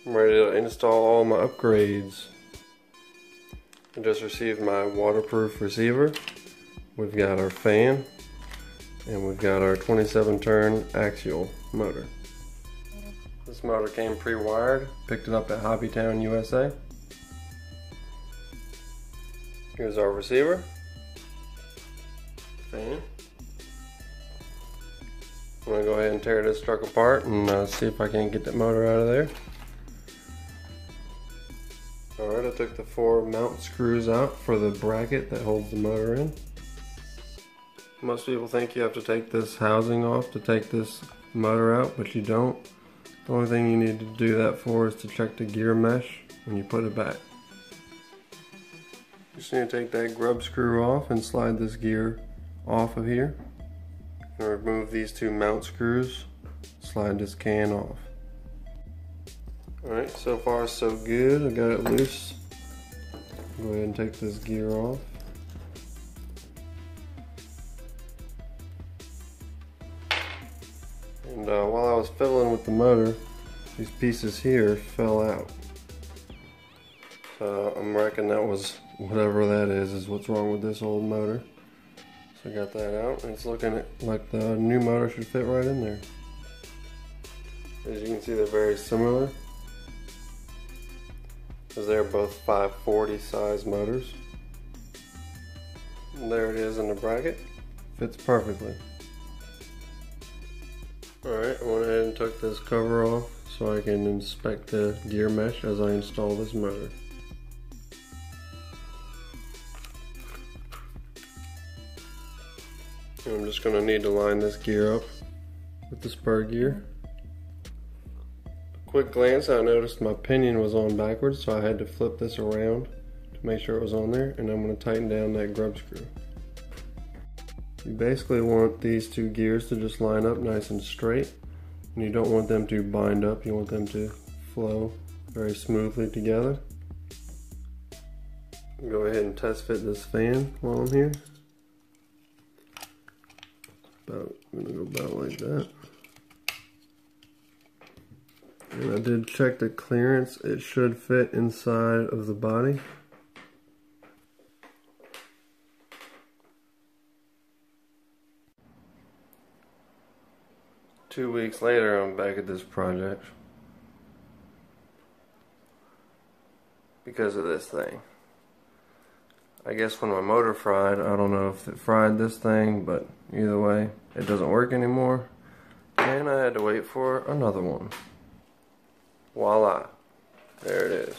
I'm ready to install all my upgrades. I just received my waterproof receiver. We've got our fan, and we've got our 27 turn Axial motor. This motor came pre-wired, picked it up at Hobbytown, USA. Here's our receiver, fan. I'm going to go ahead and tear this truck apart and see if I can't get that motor out of there. Alright, I took the 4 mount screws out for the bracket that holds the motor in. Most people think you have to take this housing off to take this motor out, but you don't. The only thing you need to do that for is to check the gear mesh when you put it back. You just need to take that grub screw off and slide this gear off of here. And remove these 2 mount screws, slide this can off. Alright, so far so good. I got it loose. Go ahead and take this gear off. And while I was fiddling with the motor, these pieces here fell out. So I'm reckoning that was, whatever that is what's wrong with this old motor. So I got that out, and it's looking like the new motor should fit right in there. As you can see, they're very similar, because they're both 540 size motors. And there it is in the bracket. Fits perfectly. Alright, I went ahead and took this cover off so I can inspect the gear mesh as I install this motor. And I'm just going to need to line this gear up with the spur gear. Quick glance, I noticed my pinion was on backwards, so I had to flip this around to make sure it was on there, and I'm going to tighten down that grub screw. You basically want these 2 gears to just line up nice and straight, and you don't want them to bind up, you want them to flow very smoothly together. Go ahead and test fit this fan while I'm here. I'm going to go about like that. And I did check the clearance, it should fit inside of the body. Two weeks later, I'm back at this project because of this thing. I guess when my motor fried, I don't know if it fried this thing, but either way, it doesn't work anymore. And I had to wait for another one. Voila, there it is.